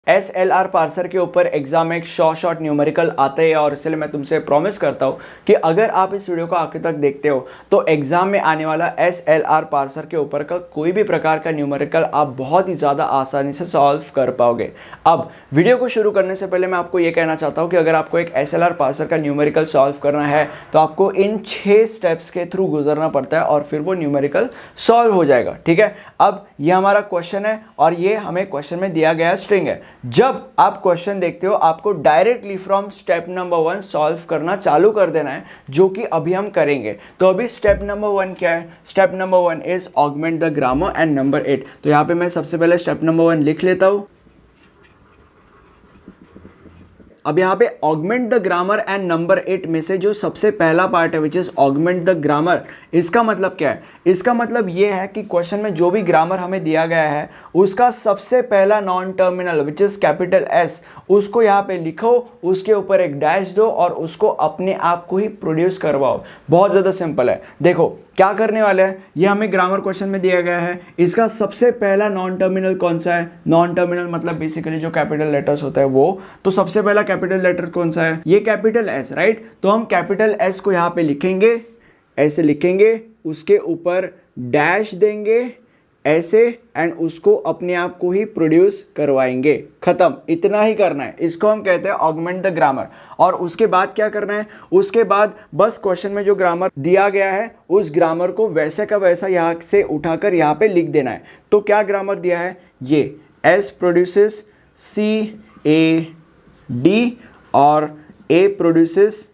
SLR parser के ऊपर exam में एक शॉर्ट न्यूमेरिकल आते हैं और इसलिए मैं तुमसे प्रॉमिस करता हूँ कि अगर आप इस वीडियो को आखिर तक देखते हो तो एग्जाम में आने वाला SLR पार्सर के ऊपर का कोई भी प्रकार का न्यूमेरिकल आप बहुत ही ज़्यादा आसानी से सॉल्व कर पाओगे। अब वीडियो को शुरू करने से पहले मैं आपको ये कहना चाहता हूँ कि अगर आपको एक SLR पार्सर का न्यूमेरिकल सॉल्व करना है तो आपको इन 6 स्टेप्स के थ्रू गुजरना पड़ता है और फिर वो न्यूमेरिकल सॉल्व हो जाएगा। ठीक है, अब ये हमारा क्वेश्चन है और ये हमें क्वेश्चन में दिया गया स्ट्रिंग है। जब आप क्वेश्चन देखते हो आपको directly from step number 1 solve करना चालू कर देना है, जो कि अभी हम करेंगे। तो अभी स्टेप नंबर 1 क्या है? Step number 1 is augment the grammar and number 8। तो यहाँ पे मैं सबसे पहले स्टेप नंबर 1 लिख लेता हूँ। अब यहाँ पे augment the grammar and number 8 में से जो सबसे पहला पार्ट है which is augment the grammar, इसका मतलब क्या है? इसका मतलब ये है कि क्वेश्चन में जो भी ग्रामर हमें दिया गया है उसका सबसे पहला non terminal which is capital S उसको यहाँ पे लिखो, उसके ऊपर एक डैश दो और उसको अपने आप को ही प्रोड्यूस करवाओ। बहुत ज़्यादा सिंपल है। देखो क्या करने वाले हैं, ये हमें ग्रामर क्वेश्चन में दिया गया है, इसका सबसे पहला नॉन टर्मिनल कौन सा है? नॉन टर्मिनल मतलब बेसिकली जो कैपिटल लेटर्स होता है वो। तो सबसे पहला कैपिटल लेटर कौन सा है? ये कैपिटल S, राइट? तो हम कैपिटल S को यहाँ पे लिखेंगे, ऐसे लिखेंगे, उसके ऊपर डैश देंगे ऐसे एंड उसको अपने आप को ही प्रोड्यूस करवाएंगे। खत्म, इतना ही करना है। इसको हम कहते हैं ऑगमेंट द ग्रामर। और उसके बाद क्या करना है? उसके बाद बस क्वेश्चन में जो ग्रामर दिया गया है उस ग्रामर को वैसे का वैसा यहाँ से उठाकर यहाँ पे लिख देना है। तो क्या ग्रामर दिया है? ये S प्रोड्यूसेस CAD और A प्रोड्यूसेस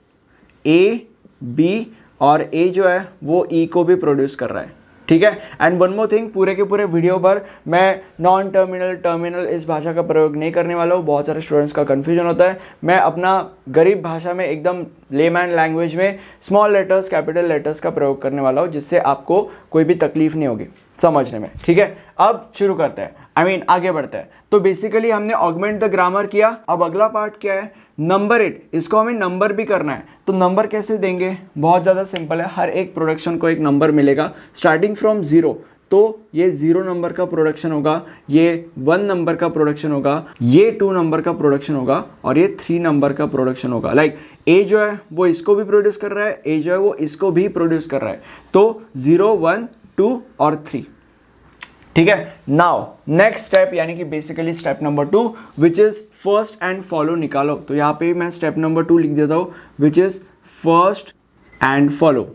AB और A जो है वो E को भी प्रोड्यूस कर रहा है। ठीक है। एंड वन मोर थिंग, पूरे के पूरे वीडियो पर मैं नॉन टर्मिनल टर्मिनल इस भाषा का प्रयोग नहीं करने वाला हूँ। बहुत सारे स्टूडेंट्स का कन्फ्यूजन होता है। मैं अपना गरीब भाषा में एकदम लेमैन लैंग्वेज में स्मॉल लेटर्स कैपिटल लेटर्स का प्रयोग करने वाला हूँ, जिससे आपको कोई भी तकलीफ नहीं होगी समझने में। ठीक है, अब शुरू करते हैं, आगे बढ़ते हैं। तो बेसिकली हमने ऑगमेंट द ग्रामर किया। अब अगला पार्ट क्या है? नंबर 8। इसको हमें नंबर भी करना है। तो नंबर कैसे देंगे? बहुत ज़्यादा सिंपल है। हर एक प्रोडक्शन को एक नंबर मिलेगा स्टार्टिंग फ्रॉम 0। तो ये 0 नंबर का प्रोडक्शन होगा, ये 1 नंबर का प्रोडक्शन होगा, ये 2 नंबर का प्रोडक्शन होगा और ये 3 नंबर का प्रोडक्शन होगा। लाइक A जो है वो इसको भी प्रोड्यूस कर रहा है, A जो है वो इसको भी प्रोड्यूस कर रहा है। तो 0 1 2 और 3। ठीक है। नाउ नेक्स्ट स्टेप यानी कि basically step number 2 which is first and follow निकालो। तो यहाँ पे मैं स्टेप नंबर 2 लिख देता हूँ which is first and follow.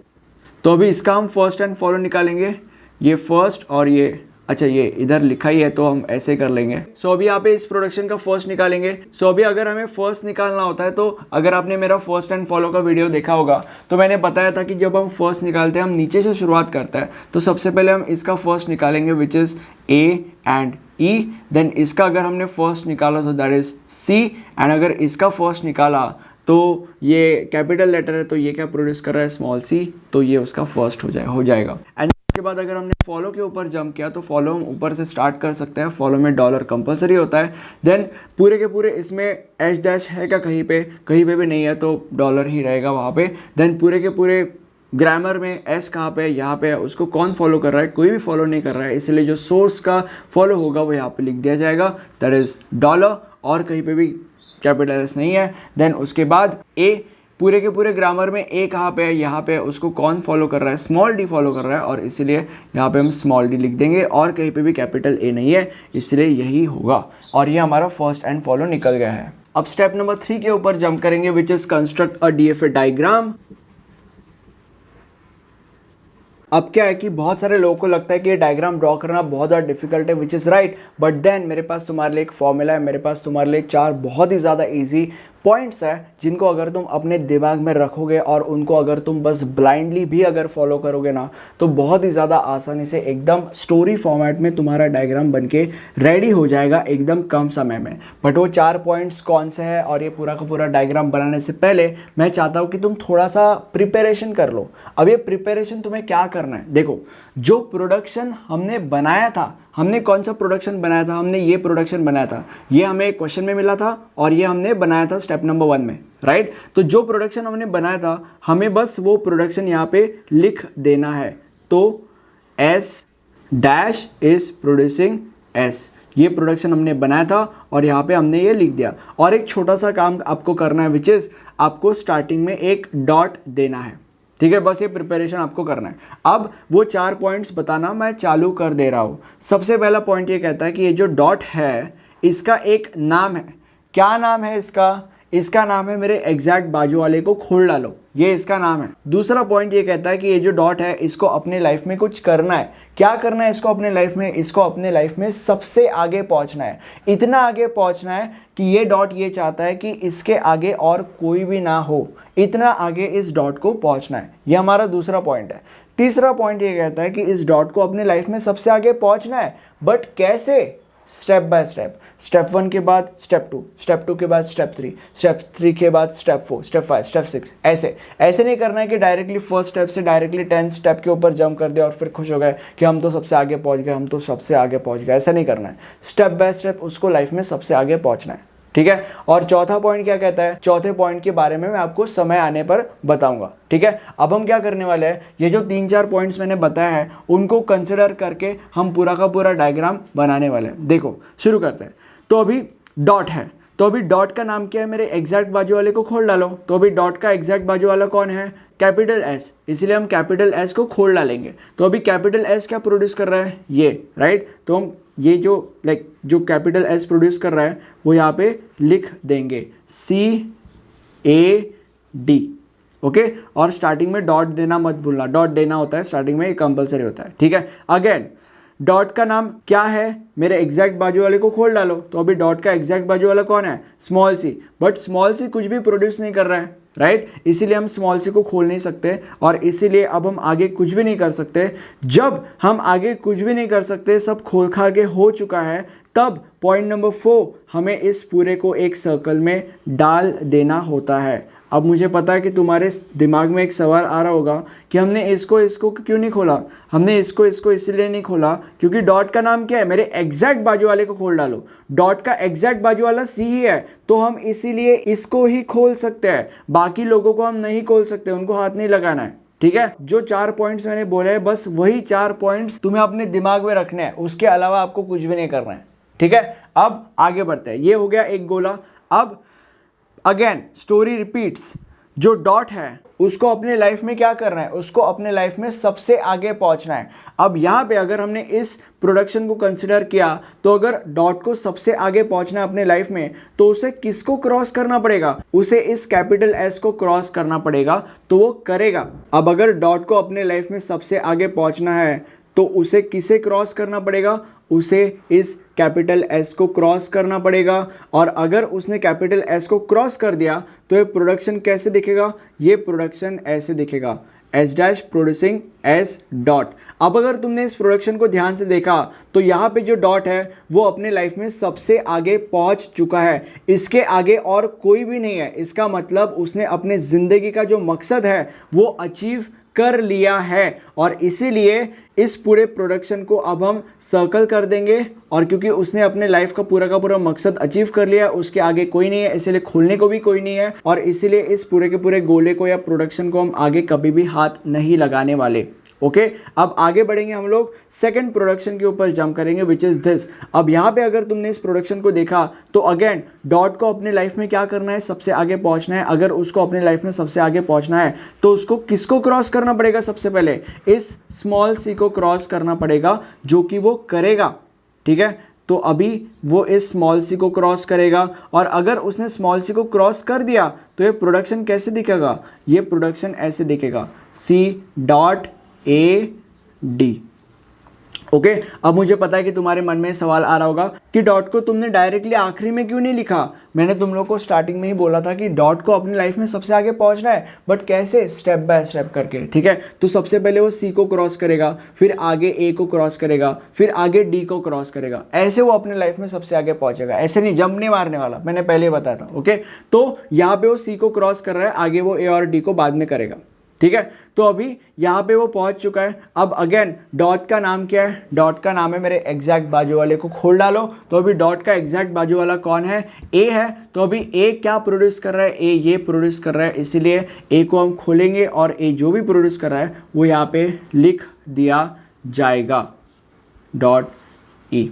तो अभी इसका हम फर्स्ट एंड फॉलो निकालेंगे। ये फर्स्ट और ये, अच्छा ये इधर लिखा ही है तो हम ऐसे कर लेंगे। सो अभी यहाँ पे इस प्रोडक्शन का फर्स्ट निकालेंगे। सो अभी अगर हमें फर्स्ट निकालना होता है तो अगर आपने मेरा फर्स्ट एंड फॉलो का वीडियो देखा होगा तो मैंने बताया था कि जब हम फर्स्ट निकालते हैं हम नीचे से शुरुआत करते हैं। तो सबसे पहले हम इसका फर्स्ट निकालेंगे which is A and E। Then इसका अगर हमने फर्स्ट निकाला तो दैट इज C। एंड अगर इसका फर्स्ट निकाला तो ये कैपिटल लेटर है तो ये क्या प्रोड्यूस कर रहा है? Small c। तो ये उसका फर्स्ट हो जाएगा। एंड उसके बाद अगर हमने फॉलो के ऊपर जंप किया तो फॉलो हम ऊपर से स्टार्ट कर सकते हैं। फॉलो में डॉलर कंपलसरी होता है। देन पूरे के पूरे इसमें एच डैश है क्या? कहीं पे भी नहीं है तो डॉलर ही रहेगा वहाँ पे। देन पूरे के पूरे ग्रामर में S कहाँ पे है? यहाँ पे है। उसको कौन फॉलो कर रहा है? कोई भी फॉलो नहीं कर रहा है, इसलिए जो सोर्स का फॉलो होगा वो यहाँ पे लिख दिया जाएगा, दैट इज डॉलर। और कहीं पे भी कैपिटल S नहीं है। देन उसके बाद A, पूरे के पूरे ग्रामर में A कहाँ पे है? यहाँ पे। उसको कौन फॉलो कर रहा है? स्मॉल d फॉलो कर रहा है और इसीलिए यहाँ पे हम स्मॉल d लिख देंगे। और कहीं पे भी कैपिटल A नहीं है, इसलिए यही होगा। और ये हमारा फर्स्ट एंड फॉलो निकल गया है। अब स्टेप नंबर 3 के ऊपर जंप करेंगे which is construct a DFA diagram. अब क्या है कि बहुत सारे लोगों को लगता है कि ये डायग्राम ड्रॉ करना बहुत ज़्यादा डिफिकल्ट है which is right, but then मेरे पास तुम्हारे लिए एक फॉर्मूला है, मेरे पास तुम्हारे लिए 4 बहुत ही ज़्यादा इजी पॉइंट्स है जिनको अगर तुम अपने दिमाग में रखोगे और उनको अगर तुम बस ब्लाइंडली भी अगर फॉलो करोगे ना तो बहुत ही ज़्यादा आसानी से एकदम स्टोरी फॉर्मेट में तुम्हारा डायग्राम बनके रेडी हो जाएगा एकदम कम समय में। बट वो 4 पॉइंट्स कौन से हैं और ये पूरा का पूरा डायग्राम बनाने से पहले मैं चाहता हूँ कि तुम थोड़ा सा प्रिपरेशन कर लो। अब ये प्रिपरेशन तुम्हें क्या करना है? देखो, जो प्रोडक्शन हमने बनाया था, हमने कौन सा प्रोडक्शन बनाया था? हमने ये प्रोडक्शन बनाया था। ये हमें क्वेश्चन में मिला था और ये हमने बनाया था स्टेप नंबर 1 में, राइट? तो जो प्रोडक्शन हमने बनाया था हमें बस वो प्रोडक्शन यहाँ पे लिख देना है। तो S dash is producing S, ये प्रोडक्शन हमने बनाया था और यहाँ पे हमने ये लिख दिया। और एक छोटा सा काम आपको करना है, विच इज़ आपको स्टार्टिंग में एक डॉट देना है, ठीक है। बस ये प्रिपरेशन आपको करना है। अब वो 4 पॉइंट्स बताना मैं चालू कर दे रहा हूँ। सबसे पहला पॉइंट ये कहता है कि ये जो डॉट है इसका एक नाम है। क्या नाम है इसका? इसका नाम है मेरे एग्जैक्ट बाजू वाले को खोल डालो, ये इसका नाम है। दूसरा पॉइंट ये कहता है कि ये जो डॉट है इसको अपने लाइफ में कुछ करना है। क्या करना है इसको अपने लाइफ में? इसको अपने लाइफ में सबसे आगे पहुंचना है, इतना आगे पहुंचना है कि ये डॉट ये चाहता है कि इसके आगे और कोई भी ना हो, इतना आगे इस डॉट को पहुंचना है। ये हमारा दूसरा पॉइंट है। तीसरा पॉइंट ये कहता है कि इस डॉट को अपने लाइफ में सबसे आगे पहुंचना है, बट कैसे? Step by step. स्टेप 1 के बाद स्टेप 2, स्टेप 2 के बाद स्टेप 3, स्टेप 3 के बाद स्टेप 4, स्टेप 5, स्टेप 6, ऐसे नहीं करना है कि डायरेक्टली फर्स्ट स्टेप से डायरेक्टली 10 स्टेप के ऊपर जंप कर दिया और फिर खुश हो गए कि हम तो सबसे आगे पहुंच गए, हम तो सबसे आगे पहुंच गए। ऐसा नहीं करना है, स्टेप बाय स्टेप उसको लाइफ में सबसे आगे पहुंचना है, ठीक है। और चौथा पॉइंट क्या कहता है? चौथे पॉइंट के बारे में मैं आपको समय आने पर बताऊंगा, ठीक है। अब हम क्या करने वाले हैं, ये जो 3-4 पॉइंट्स मैंने बताया है उनको कंसिडर करके हम पूरा का पूरा डायग्राम बनाने वाले हैं। देखो शुरू करते हैं। तो अभी डॉट है, तो अभी डॉट का नाम क्या है? मेरे एग्जैक्ट बाजू वाले को खोल डालो। तो अभी डॉट का एग्जैक्ट बाजू वाला कौन है? कैपिटल एस, इसीलिए हम कैपिटल एस को खोल डालेंगे। तो अभी कैपिटल एस क्या प्रोड्यूस कर रहा है? ये, राइट। तो हम ये जो जो कैपिटल एस प्रोड्यूस कर रहा है वो यहाँ पे लिख देंगे CAD, ओके। और स्टार्टिंग में डॉट देना मत भूलना, डॉट देना होता है स्टार्टिंग में, ये कंपलसरी होता है, ठीक है। अगेन डॉट का नाम क्या है? मेरे एग्जैक्ट बाजू वाले को खोल डालो। तो अभी डॉट का एग्जैक्ट बाजू वाला कौन है? Small C, but small C कुछ भी प्रोड्यूस नहीं कर रहा है, राइट। इसीलिए हम स्मॉल सी को खोल नहीं सकते और इसीलिए अब हम आगे कुछ भी नहीं कर सकते। जब हम आगे कुछ भी नहीं कर सकते, सब खोल खा के हो चुका है, तब पॉइंट नंबर 4 हमें इस पूरे को एक सर्कल में डाल देना होता है। अब मुझे पता है कि तुम्हारे दिमाग में एक सवाल आ रहा होगा कि हमने इसको क्यों नहीं खोला? हमने इसको इसीलिए नहीं खोला क्योंकि डॉट का नाम क्या है? मेरे एग्जैक्ट बाजू वाले को खोल डालो। डॉट का एग्जैक्ट बाजू वाला C ही है, तो हम इसीलिए इसको ही खोल सकते हैं, बाकी लोगों को हम नहीं खोल सकते, उनको हाथ नहीं लगाना है, ठीक है। जो 4 पॉइंट्स मैंने बोले हैं, बस वही 4 पॉइंट्स तुम्हें अपने दिमाग में रखने हैं, उसके अलावा आपको कुछ भी नहीं करना है, ठीक है। अब आगे बढ़ते हैं। ये हो गया एक गोला। अब अगेन स्टोरी रिपीट्स। जो डॉट है उसको अपने लाइफ में क्या करना है? उसको अपने लाइफ में सबसे आगे पहुंचना है। अब यहाँ पे अगर हमने इस प्रोडक्शन को कंसिडर किया तो अगर डॉट को सबसे आगे पहुंचना है अपने लाइफ में, तो उसे किसको क्रॉस करना पड़ेगा? उसे इस कैपिटल एस को क्रॉस करना पड़ेगा, तो वो करेगा। अब अगर डॉट को अपने लाइफ में सबसे आगे पहुंचना है तो उसे किसे क्रॉस करना पड़ेगा? उसे इस कैपिटल एस को क्रॉस करना पड़ेगा। और अगर उसने कैपिटल एस को क्रॉस कर दिया तो ये प्रोडक्शन कैसे दिखेगा? ये प्रोडक्शन ऐसे दिखेगा, S dash producing S dot. अब अगर तुमने इस प्रोडक्शन को ध्यान से देखा तो यहाँ पे जो डॉट है वो अपने लाइफ में सबसे आगे पहुँच चुका है, इसके आगे और कोई भी नहीं है। इसका मतलब उसने अपने ज़िंदगी का जो मकसद है वो अचीव कर लिया है और इसीलिए इस पूरे प्रोडक्शन को अब हम सर्कल कर देंगे। और क्योंकि उसने अपने लाइफ का पूरा मकसद अचीव कर लिया, उसके आगे कोई नहीं है, इसीलिए खोलने को भी कोई नहीं है और इसीलिए इस पूरे के पूरे गोले को या प्रोडक्शन को हम आगे कभी भी हाथ नहीं लगाने वाले, ओके। अब आगे बढ़ेंगे हम लोग, सेकंड प्रोडक्शन के ऊपर जंप करेंगे, विच इज दिस। अब यहाँ पे अगर तुमने इस प्रोडक्शन को देखा तो अगेन डॉट को अपने लाइफ में क्या करना है? सबसे आगे पहुंचना है। अगर उसको अपने लाइफ में सबसे आगे पहुंचना है तो उसको किसको क्रॉस करना पड़ेगा? सबसे पहले इस स्मॉल सी को क्रॉस करना पड़ेगा, जो कि वो करेगा, ठीक है। तो अभी वो इस स्मॉल सी को क्रॉस करेगा और अगर उसने स्मॉल सी को क्रॉस कर दिया तो ये प्रोडक्शन कैसे दिखेगा? ये प्रोडक्शन ऐसे दिखेगा, C.AD, ओके। अब मुझे पता है कि तुम्हारे मन में सवाल आ रहा होगा कि डॉट को तुमने डायरेक्टली आखिरी में क्यों नहीं लिखा? मैंने तुम लोग को स्टार्टिंग में ही बोला था कि डॉट को अपनी लाइफ में सबसे आगे पहुंचना है, बट कैसे? स्टेप बाय स्टेप करके, ठीक है। तो सबसे पहले वो C को क्रॉस करेगा, फिर आगे A को क्रॉस करेगा, फिर आगे D को क्रॉस करेगा, ऐसे वो अपने लाइफ में सबसे आगे पहुंचेगा। ऐसे नहीं जंप नहीं मारने वाला, मैंने पहले बताया था, ओके। तो यहाँ पे वो C को क्रॉस कर रहा है, आगे वो A और D को बाद में करेगा, ठीक है। तो अभी यहाँ पे वो पहुंच चुका है। अब अगेन डॉट का नाम क्या है? डॉट का नाम है मेरे एग्जैक्ट बाजू वाले को खोल डालो। तो अभी डॉट का एग्जैक्ट बाजू वाला कौन है? A है। तो अभी A क्या प्रोड्यूस कर रहा है? A ये प्रोड्यूस कर रहा है, इसीलिए A को हम खोलेंगे और A जो भी प्रोड्यूस कर रहा है वो यहाँ पे लिख दिया जाएगा, .E,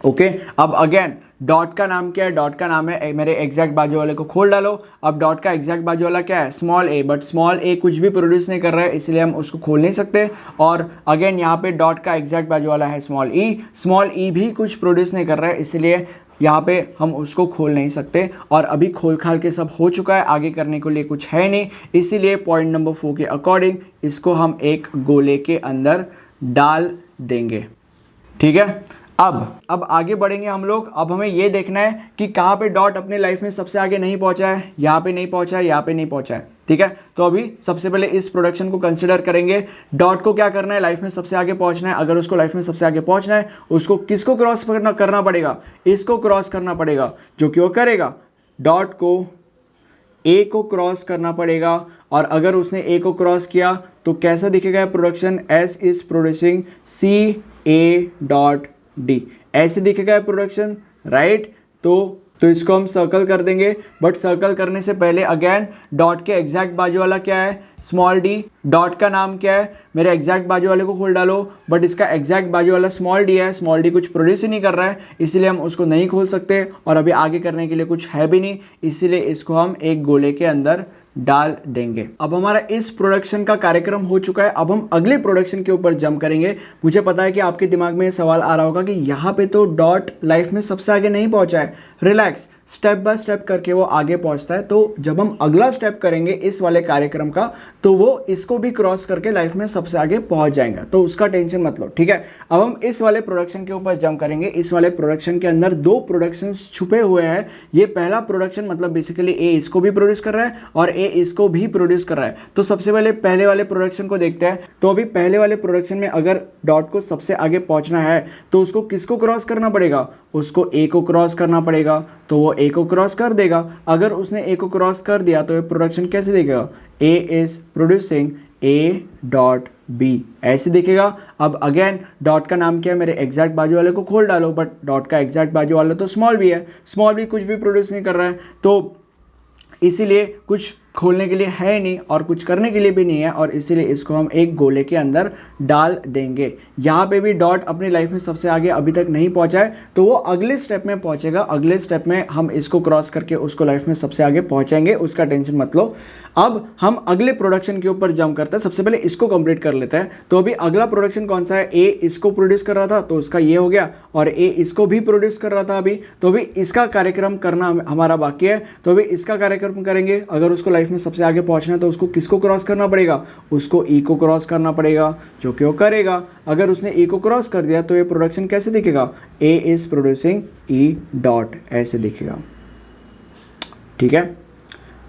ओके अब अगेन डॉट का नाम क्या है, डॉट का नाम है मेरे एग्जैक्ट बाजू वाले को खोल डालो। अब डॉट का एग्जैक्ट बाजू वाला क्या है, स्मॉल ए, बट स्मॉल ए कुछ भी प्रोड्यूस नहीं कर रहा है इसलिए हम उसको खोल नहीं सकते। और अगेन यहाँ पे डॉट का एग्जैक्ट बाजू वाला है स्मॉल ई भी कुछ प्रोड्यूस नहीं कर रहा है इसलिए यहाँ पे हम उसको खोल नहीं सकते। और अभी खोल खाल के सब हो चुका है, आगे करने के लिए कुछ है नहीं, इसीलिए पॉइंट नंबर 4 के अकॉर्डिंग इसको हम एक गोले के अंदर डाल देंगे। ठीक है, अब आगे बढ़ेंगे हम लोग। अब हमें ये देखना है कि कहाँ पे डॉट अपने लाइफ में सबसे आगे नहीं पहुंचा है, यहाँ पे नहीं पहुंचा है, यहाँ पे नहीं पहुंचा है। ठीक है, तो अभी सबसे पहले इस प्रोडक्शन को कंसिडर करेंगे। डॉट को क्या करना है, लाइफ में सबसे आगे पहुंचना है। अगर उसको लाइफ में सबसे आगे पहुंचना है, उसको किसको क्रॉस करना पड़ेगा, इसको क्रॉस करना पड़ेगा, जो कि वो करेगा, डॉट को ए को क्रॉस करना पड़ेगा। और अगर उसने ए को क्रॉस किया तो कैसा दिखेगा production, S is producing C A dot D, ऐसे दिखेगा प्रोडक्शन, राइट। तो इसको हम सर्कल कर देंगे, बट सर्कल करने से पहले अगेन डॉट के एग्जैक्ट बाजू वाला क्या है, स्मॉल डी। डॉट का नाम क्या है, मेरे एग्जैक्ट बाजू वाले को खोल डालो, बट इसका एग्जैक्ट बाजू वाला स्मॉल डी है, स्मॉल डी कुछ प्रोड्यूस ही नहीं कर रहा है इसलिए हम उसको नहीं खोल सकते। और अभी आगे करने के लिए कुछ है भी नहीं, इसीलिए इसको हम एक गोले के अंदर डाल देंगे। अब हमारा इस प्रोडक्शन का कार्यक्रम हो चुका है। अब हम अगले प्रोडक्शन के ऊपर जंप करेंगे। मुझे पता है कि आपके दिमाग में ये सवाल आ रहा होगा कि यहाँ पे तो डॉट लाइफ में सबसे आगे नहीं पहुंचा है। रिलैक्स, स्टेप बाय स्टेप करके वो आगे पहुंचता है। तो जब हम अगला स्टेप करेंगे इस वाले कार्यक्रम का, तो वो इसको भी क्रॉस करके लाइफ में सबसे आगे पहुंच जाएगा, तो उसका टेंशन मत लो। ठीक है, अब हम इस वाले प्रोडक्शन के ऊपर जंप करेंगे। इस वाले प्रोडक्शन के अंदर दो प्रोडक्शंस छुपे हुए हैं। ये पहला प्रोडक्शन मतलब बेसिकली ए इसको भी प्रोड्यूस कर रहा है और ए इसको भी प्रोड्यूस कर रहा है। तो सबसे पहले पहले वाले प्रोडक्शन को देखते हैं। तो अभी पहले वाले प्रोडक्शन में अगर डॉट को सबसे आगे पहुंचना है तो उसको किसको क्रॉस करना पड़ेगा, उसको ए को क्रॉस करना पड़ेगा। तो वो ए को क्रॉस कर देगा। अगर उसने ए को क्रॉस कर दिया तो ये प्रोडक्शन कैसे देखेगा, A is producing A dot B, ऐसे दिखेगा। अब अगेन डॉट का नाम क्या है, मेरे एग्जैक्ट बाजू वाले को खोल डालो, बट डॉट का एग्जैक्ट बाजू वाला तो स्मॉल भी है, स्मॉल भी कुछ भी प्रोड्यूस नहीं कर रहा है, तो इसीलिए कुछ खोलने के लिए है नहीं और कुछ करने के लिए भी नहीं है, और इसीलिए इसको हम एक गोले के अंदर डाल देंगे। यहाँ पे भी डॉट अपनी लाइफ में सबसे आगे अभी तक नहीं पहुँचा है, तो वो अगले स्टेप में पहुँचेगा। अगले स्टेप में हम इसको क्रॉस करके उसको लाइफ में सबसे आगे पहुँचाएंगे, उसका टेंशन मत लो। अब हम अगले प्रोडक्शन के ऊपर जंप करते हैं। सबसे पहले इसको कंप्लीट कर लेते हैं। तो अभी अगला प्रोडक्शन कौन सा है, ए इसको प्रोड्यूस कर रहा था तो उसका ये हो गया, और ए इसको भी प्रोड्यूस कर रहा था अभी, तो अभी इसका कार्यक्रम करना हमारा बाकी है। तो अभी इसका कार्यक्रम करेंगे। अगर उसको लाइफ में सबसे आगे पहुंचना है तो उसको किसको क्रॉस करना पड़ेगा, उसको ई को क्रॉस करना पड़ेगा, जो कि वो करेगा। अगर उसने ई को क्रॉस कर दिया तो ये प्रोडक्शन कैसे दिखेगा, ए इज प्रोड्यूसिंग ई डॉट, ऐसे दिखेगा। ठीक है,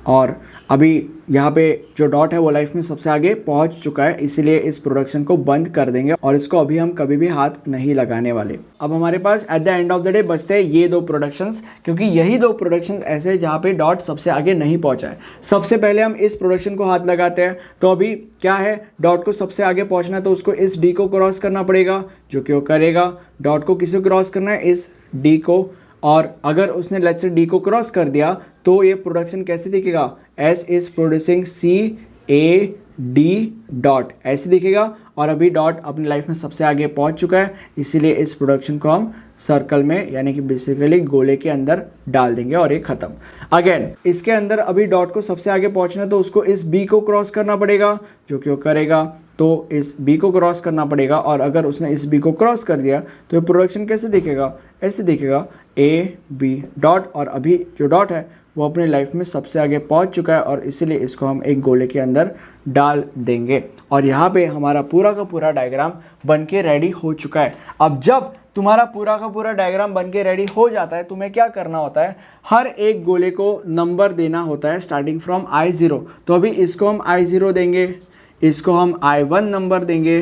और अभी यहाँ पे जो डॉट है वो लाइफ में सबसे आगे पहुँच चुका है, इसीलिए इस प्रोडक्शन को बंद कर देंगे और इसको अभी हम कभी भी हाथ नहीं लगाने वाले। अब हमारे पास at the end of the day बचते हैं ये दो प्रोडक्शंस, क्योंकि यही दो प्रोडक्शंस ऐसे हैं जहाँ पे डॉट सबसे आगे नहीं पहुँचा है। सबसे पहले हम इस प्रोडक्शन को हाथ लगाते हैं। तो अभी क्या है, डॉट को सबसे आगे पहुँचना है तो उसको इस डी को क्रॉस करना पड़ेगा, जो कि वो करेगा। डॉट को किसे क्रॉस करना है, इस डी को, और अगर उसने लेट्स से डी को क्रॉस कर दिया तो ये प्रोडक्शन कैसे दिखेगा, S is producing C A D dot, ऐसे दिखेगा। और अभी डॉट अपनी लाइफ में सबसे आगे पहुंच चुका है, इसीलिए इस प्रोडक्शन को हम सर्कल में यानी कि बेसिकली गोले के अंदर डाल देंगे और ये खत्म। अगेन इसके अंदर अभी डॉट को सबसे आगे पहुंचना है तो उसको इस बी को क्रॉस करना पड़ेगा, जो कि वो करेगा। तो इस बी को क्रॉस करना पड़ेगा, और अगर उसने इस बी को क्रॉस कर दिया तो ये प्रोडक्शन कैसे दिखेगा, ऐसे दिखेगा, ए बी डॉट। और अभी जो डॉट है वो अपनी लाइफ में सबसे आगे पहुंच चुका है, और इसीलिए इसको हम एक गोले के अंदर डाल देंगे। और यहाँ पे हमारा पूरा का पूरा डायग्राम बन के रेडी हो चुका है। अब जब तुम्हारा पूरा का पूरा डायग्राम बन के रेडी हो जाता है, तुम्हें क्या करना होता है, हर एक गोले को नंबर देना होता है स्टार्टिंग फ्रॉम I0। तो अभी इसको हम I0 देंगे, इसको हम I1 नंबर देंगे,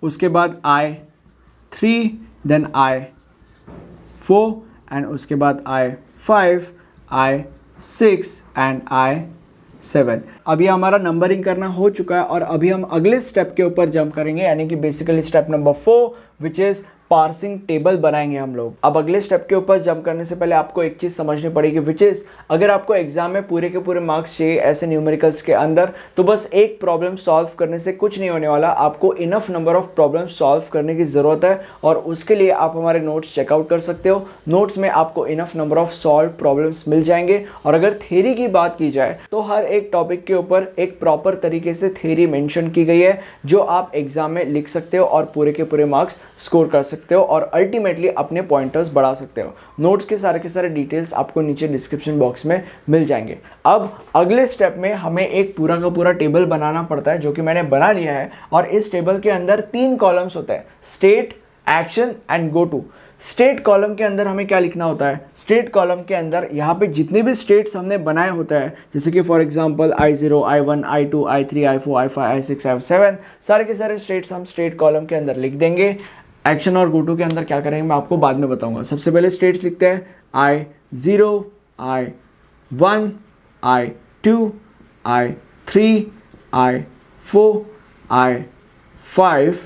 उसके बाद I3, देन I4 एंड उसके बाद I5, I6 एंड I7। अभी हमारा नंबरिंग करना हो चुका है, और अभी हम अगले स्टेप के ऊपर जंप करेंगे, यानी कि basically step number 4 which is parsing table बनाएंगे हम लोग। अब अगले स्टेप के ऊपर जंप करने से पहले आपको एक चीज़ समझनी पड़ेगी, विच इज़ अगर आपको एग्जाम में पूरे के पूरे मार्क्स चाहिए ऐसे न्यूमेरिकल्स के अंदर, तो बस एक प्रॉब्लम सॉल्व करने से कुछ नहीं होने वाला। आपको enough number of problem solve करने की ज़रूरत है, और उसके लिए आप हमारे नोट्स चेकआउट कर सकते हो। नोट्स में आपको enough number of solve problems मिल जाएंगे। और अगर थ्योरी की बात की जाए तो हर एक टॉपिक के ऊपर एक प्रॉपर तरीके से थ्योरी मेंशन की गई है, जो आप एग्जाम में लिख सकते हो और पूरे के पूरे मार्क्स स्कोर कर सकते हो और अल्टीमेटली अपने पॉइंटर्स बढ़ा सकते हो। नोट्स के सारे डिटेल्स आपको नीचे डिस्क्रिप्शन बॉक्स में मिल जाएंगे। अब अगले स्टेप में हमें एक पूरा का पूरा टेबल बनाना पड़ता है, जो कि मैंने बना लिया है। और इस टेबल के अंदर 3 कॉलम्स होते हैं, state, action and go to. State column के अंदर हमें क्या लिखना होता है? स्टेट कॉलम के अंदर यहाँ पे जितने भी स्टेट्स हमने बनाए होते हैं, जैसे कि for example I0, I1, I2, I3, I4, I5, I6, I7, सारे के सारे स्टेट्स हम स्टेट कॉलम के अंदर लिख देंगे। एक्शन और गो टू के अंदर क्या करेंगे मैं आपको बाद में बताऊंगा। सबसे पहले स्टेट्स लिखते हैं I0, I1, I2, I3, I4, I5,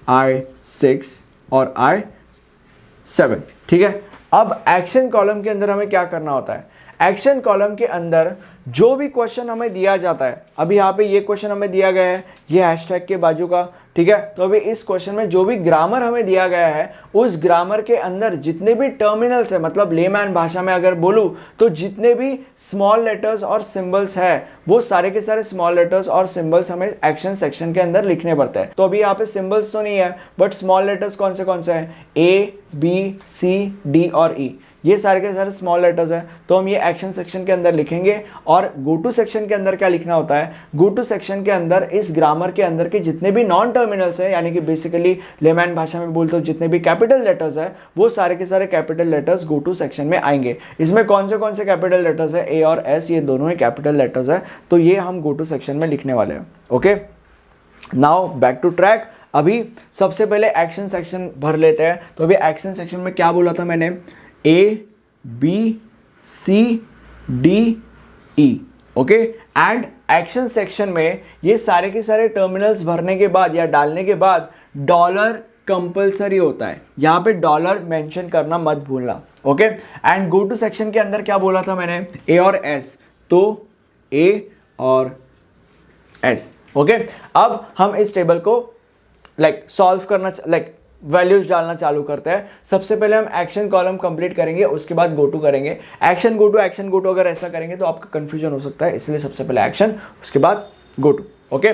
I6 और I7। ठीक है। अब एक्शन कॉलम के अंदर हमें क्या करना होता है? एक्शन कॉलम के अंदर जो भी क्वेश्चन हमें दिया जाता है, अभी यहाँ पे ये क्वेश्चन हमें दिया गया है, ये हैशटैग के बाजू का, ठीक है। तो अभी इस क्वेश्चन में जो भी ग्रामर हमें दिया गया है, उस ग्रामर के अंदर जितने भी टर्मिनल्स है, मतलब लेमैन भाषा में अगर बोलूं तो जितने भी स्मॉल लेटर्स और सिंबल्स है, वो सारे के सारे स्मॉल लेटर्स और सिंबल्स हमें एक्शन सेक्शन के अंदर लिखने पड़ते हैं। तो अभी यहाँ पे सिंबल्स तो नहीं है, बट स्मॉल लेटर्स कौन से हैं? A, B, C, D और E, ये सारे के सारे स्मॉल लेटर्स हैं। तो हम ये एक्शन सेक्शन के अंदर लिखेंगे। और गो टू सेक्शन के अंदर क्या लिखना होता है? गो टू सेक्शन के अंदर इस ग्रामर के अंदर के जितने भी नॉन टर्मिनल्स है, यानी कि बेसिकली लेमैन भाषा में बोलते हो जितने भी कैपिटल लेटर्स है, वो सारे के सारे capital letters go to section में आएंगे। इसमें कौन से कैपिटल लेटर्स है? A और S, ये दोनों ही कैपिटल लेटर्स है। तो ये हम गो टू सेक्शन में लिखने वाले हैं। Okay, now back to track. अभी सबसे पहले एक्शन सेक्शन भर लेते हैं। तो अभी एक्शन सेक्शन में क्या बोला था मैंने? A, B, C, D, E, okay. And action section में ये सारे के सारे टर्मिनल्स भरने के बाद या डालने के बाद डॉलर कंपलसरी होता है। यहाँ पे डॉलर मेंशन करना मत भूलना, okay. And go to section के अंदर क्या बोला था मैंने? A और S, तो A और S, ओके। अब हम इस टेबल को सॉल्व करना, वैल्यूज डालना चालू करते हैं। सबसे पहले हम एक्शन कॉलम कंप्लीट करेंगे, उसके बाद गो टू करेंगे। एक्शन गो टू अगर ऐसा करेंगे तो आपका कंफ्यूजन हो सकता है, इसलिए सबसे पहले एक्शन, उसके बाद गो टू, ओके।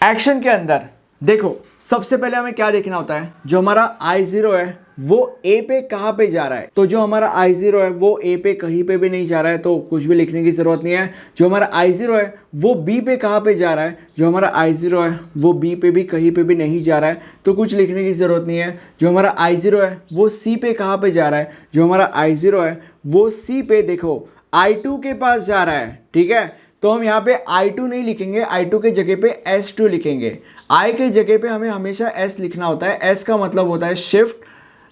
एक्शन के अंदर देखो, सबसे पहले हमें क्या देखना होता है? जो हमारा I0 है वो A पे कहाँ पे जा रहा है? तो जो हमारा I0 है वो A पे कहीं पे भी नहीं जा रहा है, तो कुछ भी लिखने की जरूरत नहीं है। जो हमारा I0 है वो B पे कहाँ पे जा रहा है? जो हमारा I0 है वो B पे भी कहीं पे भी नहीं जा रहा है, तो कुछ लिखने की जरूरत नहीं है। जो हमारा I0 है वो C पे कहाँ पे जा रहा है? जो हमारा I0 है वो C पे देखो I2 के पास जा रहा है, ठीक है। तो हम यहाँ पे I2 नहीं लिखेंगे, I2 के जगह पे S2 लिखेंगे। I के जगह पे हमें हमेशा S लिखना होता है। S का मतलब होता है शिफ्ट,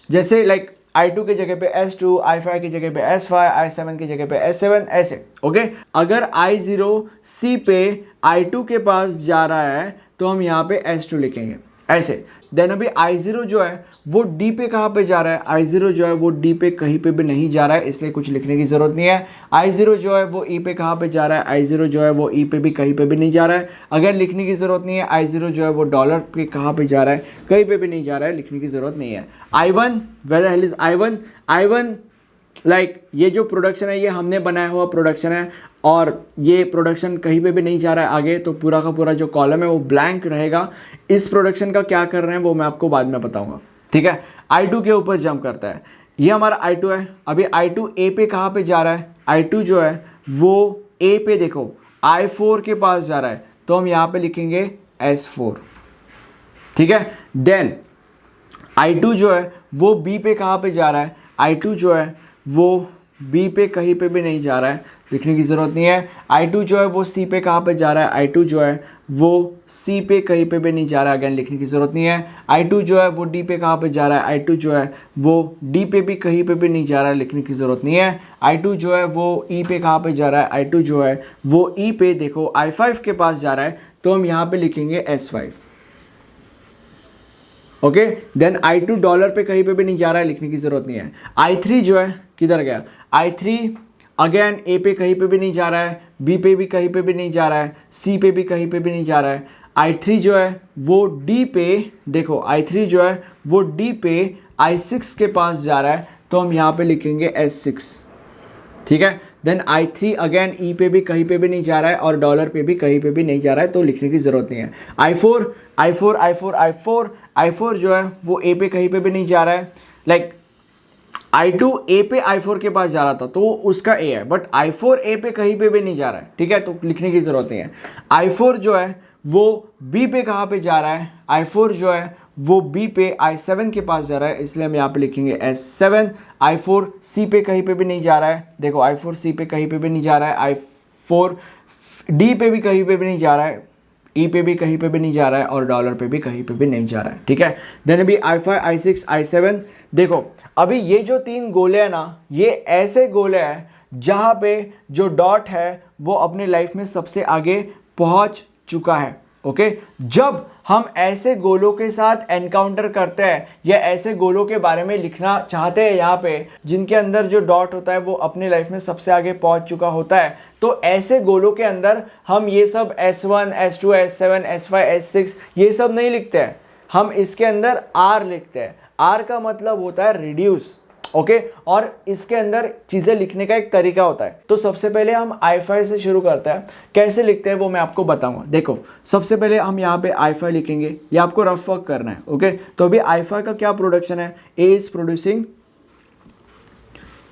जैसे I2 के जगह पे S2, I5 की जगह पे S5, I7 की जगह पे S7, ऐसे, ओके। अगर I0 C पे I2 के पास जा रहा है तो हम यहाँ पे S2 लिखेंगे, ऐसे। देन अभी I0 जो है वो D पे कहाँ पे जा रहा है? I0 जो है वो D पे कहीं पे भी नहीं जा रहा है, इसलिए कुछ लिखने की जरूरत नहीं है। I0 जो है वो E पे कहाँ पे जा रहा है? I0 जो है वो E पे भी कहीं पे भी नहीं जा रहा है, अगर लिखने की जरूरत नहीं है। I0 जो है वो डॉलर पे कहाँ पे जा रहा है? कहीं पे भी नहीं जा रहा है, लिखने की जरूरत नहीं है। I1, where the hell is I1? ये जो प्रोडक्शन है ये हमने बनाया हुआ प्रोडक्शन है, और ये प्रोडक्शन कहीं पे भी नहीं जा रहा है आगे, तो पूरा का पूरा जो कॉलम है वो ब्लैंक रहेगा। इस प्रोडक्शन का क्या कर रहे हैं वो मैं आपको बाद में बताऊंगा, ठीक है। I2 के ऊपर जंप करता है, ये हमारा I2 है। अभी I2 A पे कहाँ पे जा रहा है? I2 जो है वो A पे देखो I4 के पास जा रहा है, तो हम यहाँ पे लिखेंगे S4, ठीक है। देन I2 जो है वो B पे कहाँ पे जा रहा है? I2 जो है वो B पे कहीं पे भी नहीं जा रहा है, लिखने की ज़रूरत नहीं है। I2 जो है वो C पे कहाँ पे जा रहा है? I2 जो है वो C पे कहीं पे भी नहीं जा रहा है, अगेन लिखने की ज़रूरत नहीं है। I2 जो है वो D पे कहाँ पे जा रहा है? I2 जो है वो D पे भी कहीं पे भी नहीं जा रहा है, लिखने की ज़रूरत नहीं है। I2 जो है वो E पे कहाँ पे जा रहा है? I2 जो है वो E पे देखो I5 के पास जा रहा है, तो हम यहाँ पे लिखेंगे S5, okay. Then I2 dollar पे कहीं पे भी नहीं जा रहा है, लिखने की जरूरत नहीं है। I3 जो है किधर गया, I3 अगेन ए पे कहीं पे भी नहीं जा रहा है, बी पे भी कहीं पे भी नहीं जा रहा है, सी पे भी कहीं पे भी नहीं जा रहा है। I3 जो है वो डी पे, देखो I3 जो है वो डी पे I6 के पास जा रहा है, तो हम यहाँ पे लिखेंगे S6, ठीक है। देन I3 अगेन ई पे भी कहीं पे भी नहीं जा रहा है और डॉलर पे भी कहीं पे भी नहीं जा रहा है, तो लिखने की जरूरत नहीं है। I4 जो है वो ए पे कहीं पे भी नहीं जा रहा है, लाइक I2 ए पे I4 के पास जा रहा था तो उसका ए है, बट I4 ए पे कहीं पे भी नहीं जा रहा है, ठीक है, तो लिखने की जरूरत नहीं है। I4 जो है वो बी पे कहाँ पे जा रहा है, I4 जो है वो बी पे I7 के पास जा रहा है, इसलिए हम यहाँ पे लिखेंगे S7। I4 सी पे कहीं पे भी नहीं जा रहा है, देखो I4 सी पे कहीं पे भी नहीं जा रहा है, I4 डी पे भी कहीं पे भी नहीं जा रहा है, ई पे भी कहीं पे भी नहीं जा रहा है और डॉलर पे भी कहीं पे भी नहीं जा रहा है, ठीक है। देन अभी I5 I6 I7, देखो अभी ये जो 3 गोले हैं ना, ये ऐसे गोले हैं जहाँ पे जो डॉट है वो अपनी लाइफ में सबसे आगे पहुँच चुका है, ओके। जब हम ऐसे गोलों के साथ एनकाउंटर करते हैं या ऐसे गोलों के बारे में लिखना चाहते हैं यहाँ पे, जिनके अंदर जो डॉट होता है वो अपनी लाइफ में सबसे आगे पहुंच चुका होता है, तो ऐसे गोलों के अंदर हम ये सब S1 S2 S7 S5 S6 ये सब नहीं लिखते हैं, हम इसके अंदर R लिखते हैं। R का मतलब होता है रिड्यूस, ओके। और इसके अंदर चीजें लिखने का एक तरीका होता है। तो सबसे पहले हम I5 से शुरू करते हैं, कैसे लिखते हैं वो मैं आपको बताऊंगा। देखो सबसे पहले हम यहाँ पे I5 लिखेंगे, ये आपको रफ वर्क करना है, ओके। तो अभी I5 का क्या प्रोडक्शन है, A is producing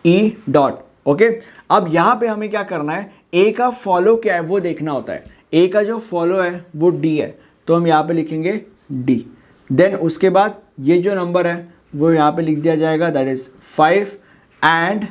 E dot, okay. अब यहाँ पे हमें क्या करना है, A का फॉलो क्या है वो देखना होता है। A का जो फॉलो है वो D है, तो हम यहाँ पे लिखेंगे D। देन उसके बाद ये जो नंबर है वो यहाँ पे लिख दिया जाएगा, दैट इज 5। एंड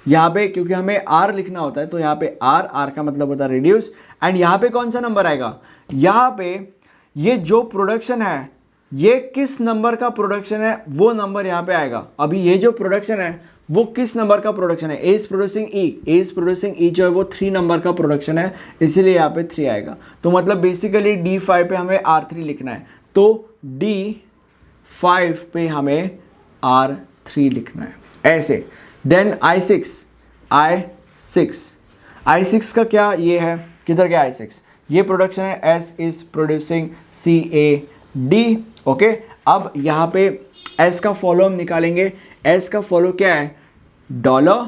यहाँ पे क्योंकि हमें R लिखना होता है तो यहाँ पे R का मतलब होता है रिड्यूस। एंड यहाँ पे कौन सा नंबर आएगा, यहाँ पे ये जो प्रोडक्शन है ये किस नंबर का प्रोडक्शन है वो नंबर यहाँ पे आएगा। अभी ये जो प्रोडक्शन है वो किस नंबर का प्रोडक्शन है, A इज प्रोड्यूसिंग E जो है वो 3 नंबर का प्रोडक्शन है, इसीलिए यहाँ पे 3 आएगा। तो मतलब बेसिकली D5 पे हमें R3 लिखना है, तो D5 पे हमें R3 लिखना है ऐसे। देन I6 का क्या ये है, किधर गया I6, ये प्रोडक्शन है, S is producing CAD, okay. अब यहाँ पे S का फॉलो हम निकालेंगे, S का फॉलो क्या है, डॉलर,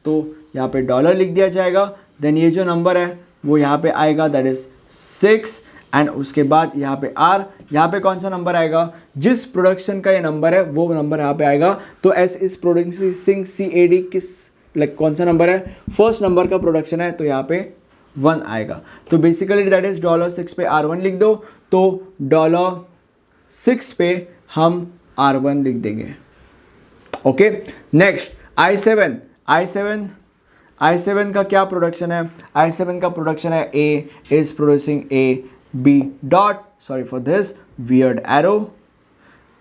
तो यहाँ पे डॉलर लिख दिया जाएगा। देन ये जो नंबर है वो यहाँ पे आएगा, दैट इज 6। एंड उसके बाद यहाँ पे R, यहाँ पे कौन सा नंबर आएगा, जिस प्रोडक्शन का ये नंबर है वो नंबर यहाँ पे आएगा। तो S इज प्रोड्यूसिंग CAD किस लाइक कौन सा नंबर है, फर्स्ट नंबर का प्रोडक्शन है, तो यहाँ पे 1 आएगा। तो बेसिकली दैट इज $6 पे R1 लिख दो, तो $6 पे हम R1 लिख देंगे, ओके। नेक्स्ट I7 का क्या प्रोडक्शन है, I7 का प्रोडक्शन है A is producing B dot, sorry for this weird arrow,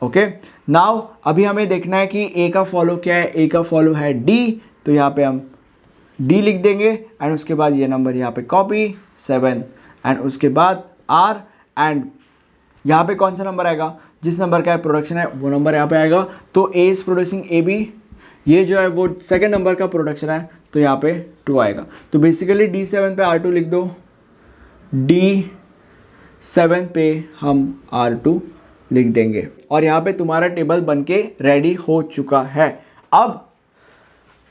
okay. Now अभी हमें देखना है कि A का फॉलो क्या है, A का फॉलो है D, तो यहाँ पे हम D लिख देंगे। एंड उसके बाद ये नंबर यहाँ पे कॉपी 7, एंड उसके बाद R, एंड यहाँ पे कौन सा नंबर आएगा, जिस नंबर का प्रोडक्शन है वो नंबर यहाँ पे आएगा। तो A इज प्रोड्यूसिंग AB, ये जो है वो सेकेंड नंबर का प्रोडक्शन है, तो यहाँ पे 2 आएगा। तो बेसिकली D7 पे R2 लिख दो, D7 पे हम R2 लिख देंगे, और यहाँ पे तुम्हारा टेबल बनके रेडी हो चुका है। अब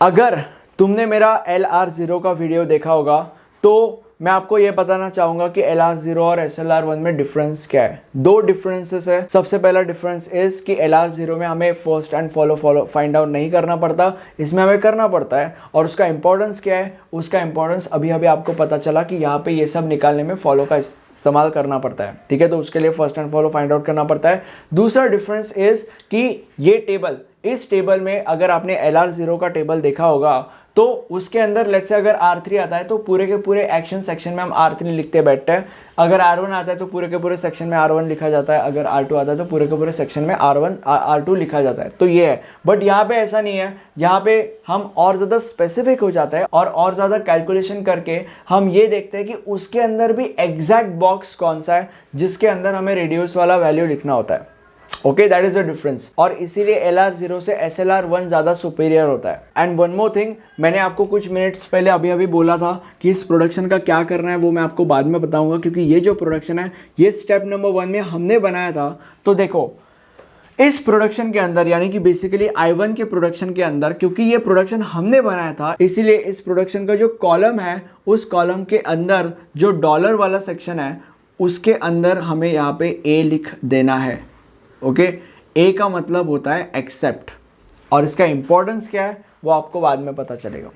अगर तुमने मेरा LR0 का वीडियो देखा होगा तो मैं आपको ये बताना चाहूँगा कि LR0 और SLR1 में डिफरेंस क्या है। 2 डिफरेंसेस है। सबसे पहला डिफरेंस इज कि LR0 में हमें first and follow find out नहीं करना पड़ता, इसमें हमें करना पड़ता है। और उसका इंपॉर्टेंस क्या है, उसका इंपॉर्टेंस अभी आपको पता चला कि यहाँ पे ये सब निकालने में फॉलो का इस्तेमाल करना पड़ता है, ठीक है। तो उसके लिए first and follow find out करना पड़ता है। दूसरा डिफरेंस इज कि ये टेबल, इस टेबल में अगर आपने LR0 का टेबल देखा होगा तो उसके अंदर लेट्स से अगर R3 आता है तो पूरे के पूरे एक्शन सेक्शन में हम R3 लिखते बैठते हैं। अगर R1 आता है तो पूरे के पूरे सेक्शन में R1 लिखा जाता है। अगर R2 आता है तो पूरे के पूरे सेक्शन में R2 लिखा जाता है। तो ये है, बट यहाँ पे ऐसा नहीं है। यहाँ पे हम और ज़्यादा स्पेसिफिक हो जाता है और ज़्यादा कैलकुलेशन करके हम ये देखते हैं कि उसके अंदर भी एग्जैक्ट बॉक्स कौन सा है जिसके अंदर हमें रेडियस वाला वैल्यू लिखना होता है। Okay, that is the difference. और इसीलिए LR0 से SLR1 ज़्यादा सुपीरियर होता है। एंड वन मोर थिंग, मैंने आपको कुछ मिनट्स पहले अभी बोला था कि इस प्रोडक्शन का क्या करना है, वो मैं आपको बाद में बताऊंगा, क्योंकि ये जो प्रोडक्शन है ये स्टेप नंबर 1 में हमने बनाया था। तो देखो, इस प्रोडक्शन के अंदर, यानी कि बेसिकली I1 के प्रोडक्शन के अंदर, क्योंकि ये प्रोडक्शन हमने बनाया था, इसीलिए इस प्रोडक्शन का जो कॉलम है, उस कॉलम के अंदर जो डॉलर वाला सेक्शन है, उसके अंदर हमें यहाँ पे A लिख देना है। ओके, A का मतलब होता है एक्सेप्ट, और इसका इंपॉर्टेंस क्या है वो आपको बाद में पता चलेगा,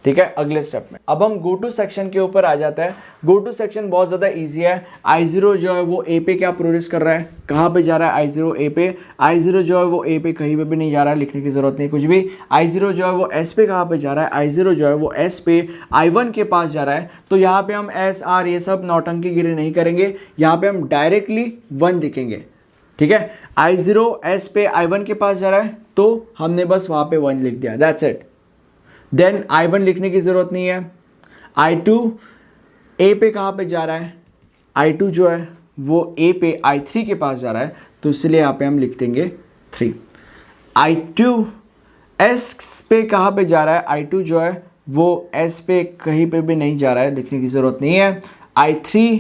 ठीक है, अगले स्टेप में। अब हम गो टू सेक्शन के ऊपर आ जाते हैं। गो टू सेक्शन बहुत ज़्यादा इजी है। I0 जो है वो A पे क्या प्रोड्यूस कर रहा है, कहाँ पे जा रहा है I0 A पे। I0 जो है वो A पे कहीं पे भी नहीं जा रहा है, लिखने की ज़रूरत नहीं कुछ भी। I0 जो है वो S पे कहाँ पे जा रहा है, I0 जो है वो S पे I1 के पास जा रहा है। तो यहाँ पे हम S R ये सब नौटंकी गिरी नहीं करेंगे, यहाँ पे हम डायरेक्टली 1 लिखेंगे, ठीक है। I0 S पे I1 के पास जा रहा है, तो हमने बस वहाँ पे 1 लिख दिया, दैट्स इट। देन I1 लिखने की ज़रूरत नहीं है। I2 A पे कहाँ पे जा रहा है, I2 जो है वो A पे I3 के पास जा रहा है, तो इसलिए यहाँ पे हम लिख देंगे 3। I2 S पे कहाँ पे जा रहा है, I2 जो है वो S पे कहीं पे भी नहीं जा रहा है, लिखने की ज़रूरत नहीं है। I3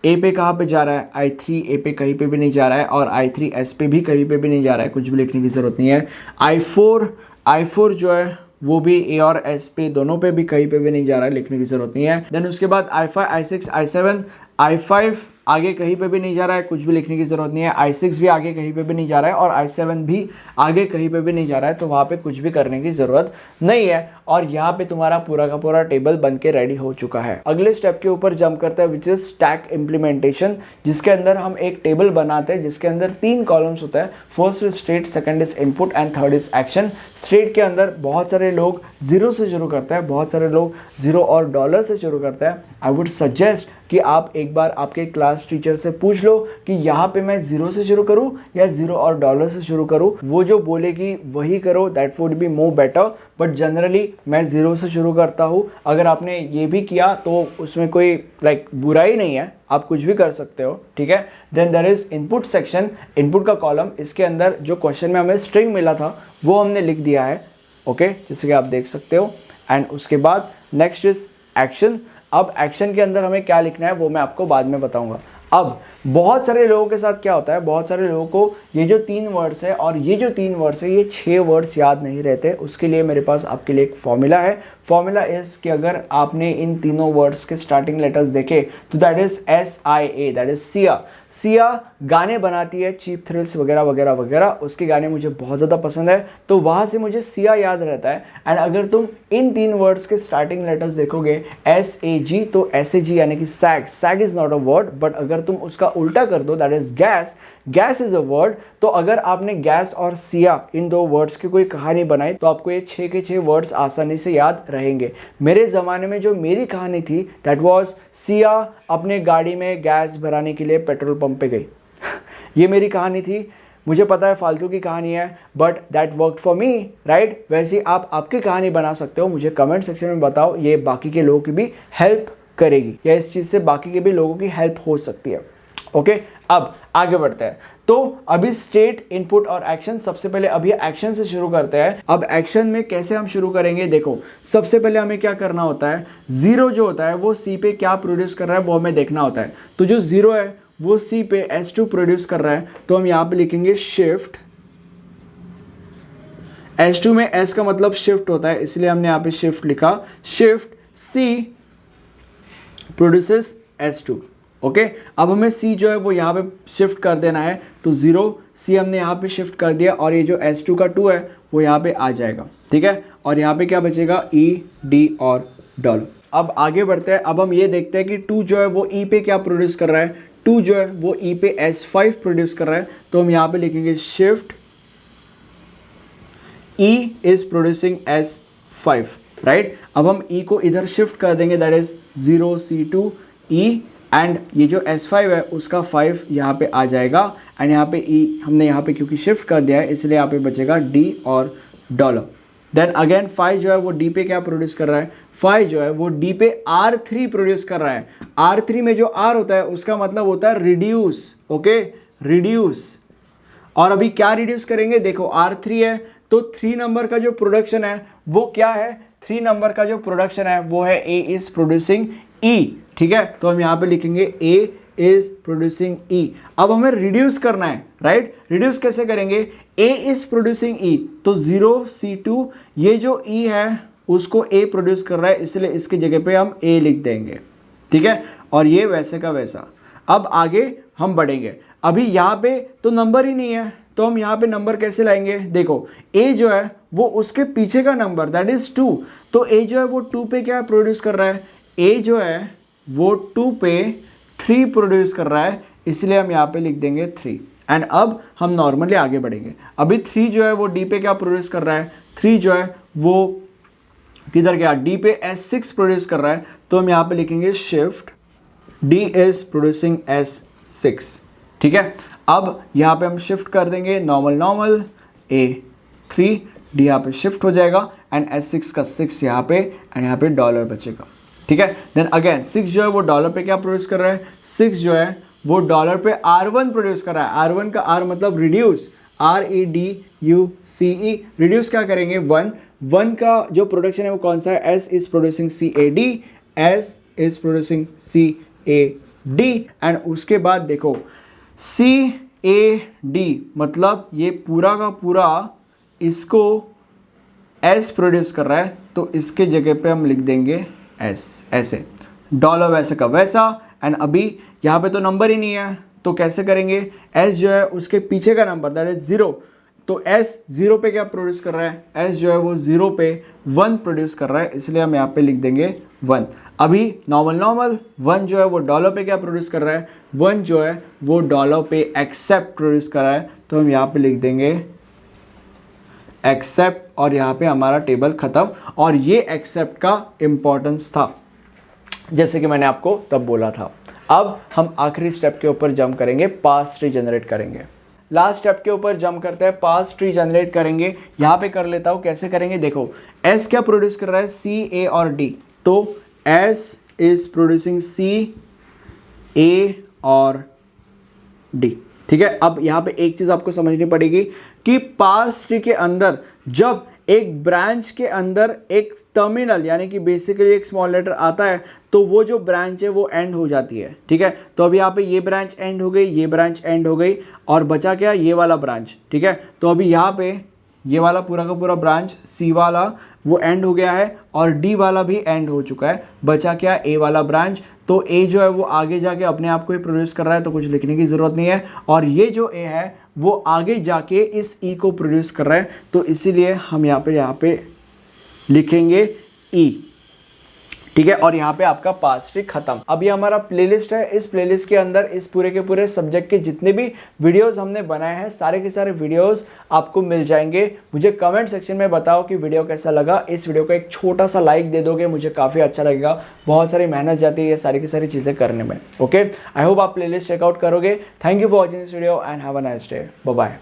A पे कहाँ पे जा रहा है, I3 A पे कहीं पे भी नहीं जा रहा है, और I3 S पे भी कहीं पे भी नहीं जा रहा है, कुछ भी लिखने की ज़रूरत नहीं है। I4 जो है वो भी A और S पे दोनों पे भी कहीं पे भी नहीं जा रहा है, लिखने की ज़रूरत नहीं है। देन उसके बाद I5 I6 I7, I5 आगे कहीं पे भी नहीं जा रहा है, कुछ भी लिखने की ज़रूरत नहीं है। I6 भी आगे कहीं पे भी नहीं जा रहा है, और I7 भी आगे कहीं पे भी नहीं जा रहा है, तो वहाँ पे कुछ भी करने की ज़रूरत नहीं है। और यहाँ पे तुम्हारा पूरा का पूरा टेबल बन के रेडी हो चुका है। अगले स्टेप के ऊपर जंप करते हैं, विच इज स्टैक इम्प्लीमेंटेशन, जिसके अंदर हम एक टेबल बनाते हैं जिसके अंदर 3 कॉलम्स होता है। First is state, second is input, and third is action. State के अंदर बहुत सारे लोग 0 से शुरू करते हैं, बहुत सारे लोग 0 और डॉलर से शुरू करते हैं। आई वुड सजेस्ट कि आप एक बार आपके क्लास टीचर से पूछ लो कि यहाँ पे मैं 0 से शुरू करूँ या 0 और डॉलर से शुरू करूँ। वो जो बोलेगी वही करो, that would be more better. But generally मैं 0 से शुरू करता हूँ। अगर आपने ये भी किया तो उसमें कोई बुराई नहीं है, आप कुछ भी कर सकते हो, ठीक है। Then there is input section, input का कॉलम, इसके अंदर जो क्वेश्चन में हमें स्ट्रिंग मिला था वो हमने लिख दिया है, ओके, जैसे कि आप देख सकते हो। एंड उसके बाद नेक्स्ट इज एक्शन। अब एक्शन के अंदर हमें क्या लिखना है वो मैं आपको बाद में बताऊंगा। अब बहुत सारे लोगों के साथ क्या होता है, बहुत सारे लोगों को ये जो 3 वर्ड्स है और ये जो 3 वर्ड्स है, ये 6 वर्ड्स याद नहीं रहते। उसके लिए मेरे पास आपके लिए एक फॉर्मूला है। फॉर्मूला इज कि अगर आपने इन तीनों वर्ड्स के स्टार्टिंग लेटर्स देखे तो that is SIA, that is Siya. Siya गाने बनाती है, चीप थ्रिल्स वगैरह वगैरह वगैरह, उसके गाने मुझे बहुत ज़्यादा पसंद है, तो वहाँ से मुझे सिया याद रहता है। एंड अगर तुम इन 3 वर्ड्स के स्टार्टिंग लेटर्स देखोगे SAG, तो SAG यानी कि sag, sag is not a word, but अगर तुम उसका उल्टा कर दो that is gas, gas is a word. तो अगर आपने गैस और सिया इन 2 वर्ड्स की कोई कहानी बनाई तो आपको ये 6 के 6 वर्ड्स आसानी से याद रहेंगे। मेरे ज़माने में जो मेरी कहानी थी दैट वाज सिया अपने गाड़ी में गैस भराने के लिए पेट्रोल पंप पे गई। ये मेरी कहानी थी। मुझे पता है फालतू की कहानी है, but that work for me, right. वैसे ही आप आपकी कहानी बना सकते हो। मुझे कमेंट सेक्शन में बताओ, ये बाकी के लोगों की भी हेल्प करेगी, या इस चीज़ से बाकी के भी लोगों की हेल्प हो सकती है, ओके। अब आगे बढ़ते हैं। तो अभी स्टेट, इनपुट और एक्शन, सबसे पहले अभी एक्शन से शुरू करते हैं। अब एक्शन में कैसे हम शुरू करेंगे, देखो सबसे पहले हमें क्या करना होता है, 0 जो होता है वो C पे क्या प्रोड्यूस कर रहा है वो हमें देखना होता है। तो जो 0 है वो C पे S2 प्रोड्यूस कर रहा है, तो हम यहाँ पे लिखेंगे शिफ्ट। S2 में S का मतलब शिफ्ट होता है, इसलिए हमने यहाँ पे शिफ्ट लिखा। Shift C produces S2, okay. अब हमें C जो है वो यहाँ पे शिफ्ट कर देना है, तो 0 C हमने यहाँ पे शिफ्ट कर दिया, और ये जो S2 का 2 है वो यहाँ पे आ जाएगा, ठीक है। और यहाँ पे क्या बचेगा, E, D और डॉलर। अब आगे बढ़ते हैं। अब हम ये देखते हैं कि 2 जो है वो E पे क्या प्रोड्यूस कर रहा है। 2 जो है वो E पे S5 प्रोड्यूस कर रहा है, तो हम यहाँ पे लिखेंगे shift E is producing S5, right. अब हम E को इधर शिफ्ट कर देंगे, that is 0 C2 E, and ये जो S5 है उसका 5 यहाँ पे आ जाएगा। एंड यहाँ पे E हमने यहाँ पे क्योंकि शिफ्ट कर दिया है, इसलिए यहाँ पे बचेगा D और डॉलर। देन अगेन 5 जो है वो D पे क्या प्रोड्यूस कर रहा है, 5 जो है वो D पे R3 प्रोड्यूस कर रहा है। R3 में जो R होता है उसका मतलब होता है रिड्यूस, ओके, रिड्यूस। और अभी क्या रिड्यूस करेंगे, देखो R3 है तो 3 नंबर का जो प्रोडक्शन है वो क्या है, 3 नंबर का जो प्रोडक्शन है वो है A इज प्रोड्यूसिंग E, ठीक है। तो हम यहाँ पे लिखेंगे A इज प्रोड्यूसिंग E। अब हमें रिड्यूस करना है, राइट। रिड्यूस कैसे करेंगे, A इज प्रोड्यूसिंग E, तो 0C2 ये जो E है उसको A प्रोड्यूस कर रहा है, इसलिए इसकी जगह पे हम A लिख देंगे, ठीक है। और ये वैसे का वैसा। अब आगे हम बढ़ेंगे, अभी यहाँ पे तो नंबर ही नहीं है, तो हम यहाँ पे नंबर कैसे लाएंगे, देखो A जो है वो उसके पीछे का नंबर दैट इज 2, तो A जो है वो 2 पे क्या प्रोड्यूस कर रहा है, A जो है वो 2 पे 3 प्रोड्यूस कर रहा है, इसलिए हम यहाँ पे लिख देंगे 3। एंड अब हम नॉर्मली आगे बढ़ेंगे, अभी 3 जो है वो D पे क्या प्रोड्यूस कर रहा है, 3 जो है वो किधर गया, D पे S6 प्रोड्यूस कर रहा है, तो हम यहाँ पे लिखेंगे shift D is producing S6, ठीक है। अब यहाँ पे हम शिफ्ट कर देंगे नॉर्मल A3, D यहाँ पे शिफ्ट हो जाएगा एंड S6 का 6 यहाँ पे एंड यहाँ पे डॉलर बचेगा, ठीक है। देन अगेन 6 जो है वो डॉलर पे क्या प्रोड्यूस कर रहा है, 6 जो है वो डॉलर पे R1 प्रोड्यूस कर रहा है। R1 का R मतलब रिड्यूस, REDUCE, रिड्यूस क्या करेंगे 1 का जो प्रोडक्शन है वो कौन सा है, S is producing CAD, S is producing CAD and उसके बाद देखो CAD मतलब ये पूरा का पूरा इसको S प्रोड्यूस कर रहा है, तो इसके जगह पे हम लिख देंगे S, ऐसे डॉलर वैसे का वैसा। एंड अभी यहाँ पे तो नंबर ही नहीं है, तो कैसे करेंगे, S जो है उसके पीछे का नंबर दैट इज 0, तो S 0 पे क्या प्रोड्यूस कर रहा है, S जो है वो 0 पे 1 प्रोड्यूस कर रहा है, इसलिए हम यहाँ पे लिख देंगे 1। अभी नॉर्मल 1 जो है वो डॉलर पे क्या प्रोड्यूस कर रहा है, 1 जो है वो डॉलर पे एक्सेप्ट प्रोड्यूस कर रहा है, तो हम यहाँ पे लिख देंगे एक्सेप्ट और यहाँ पे हमारा टेबल खत्म। और ये एक्सेप्ट का इंपॉर्टेंस था, जैसे कि मैंने आपको तब बोला था। अब हम आखिरी स्टेप के ऊपर जंप करेंगे, पास ट्री जनरेट करेंगे। लास्ट स्टेप के ऊपर जंप करते हैं, पास ट्री जनरेट करेंगे। यहाँ पे कर लेता हूँ, कैसे करेंगे, देखो S क्या प्रोड्यूस कर रहा है, C, A और D, तो S is producing C, A और D, ठीक है। अब यहाँ पे एक चीज आपको समझनी पड़ेगी कि पार्स ट्री के अंदर जब एक ब्रांच के अंदर एक टर्मिनल यानी कि बेसिकली एक स्मॉल लेटर आता है, तो वो जो ब्रांच है वो एंड हो जाती है, ठीक है। तो अभी यहाँ पे ये ब्रांच एंड हो गई, ये ब्रांच एंड हो गई, और बचा क्या, ये वाला ब्रांच, ठीक है। तो अभी यहाँ पे ये वाला पूरा का पूरा ब्रांच C वाला वो एंड हो गया है और D वाला भी एंड हो चुका है, बचा क्या, A वाला ब्रांच। तो A जो है वो आगे जाके अपने आप को ही प्रोड्यूस कर रहा है, तो कुछ लिखने की ज़रूरत नहीं है। और ये जो A है वो आगे जाके इस E को प्रोड्यूस कर रहा है, तो इसीलिए हम यहाँ पे लिखेंगे E, ठीक है। और यहाँ पे आपका पास ट्री खत्म। अब ये हमारा प्लेलिस्ट है, इस प्लेलिस्ट के अंदर इस पूरे के पूरे सब्जेक्ट के जितने भी वीडियोस हमने बनाए हैं सारे के सारे वीडियोस आपको मिल जाएंगे। मुझे कमेंट सेक्शन में बताओ कि वीडियो कैसा लगा। इस वीडियो को एक छोटा सा लाइक दे दोगे, मुझे काफ़ी अच्छा लगेगा। बहुत सारी मेहनत जाती है ये सारी की सारी चीज़ें करने में। ओके, आई होप आप प्लेलिस्ट चेकआउट करोगे। Thank you for watching this video and have a nice day. Bye bye.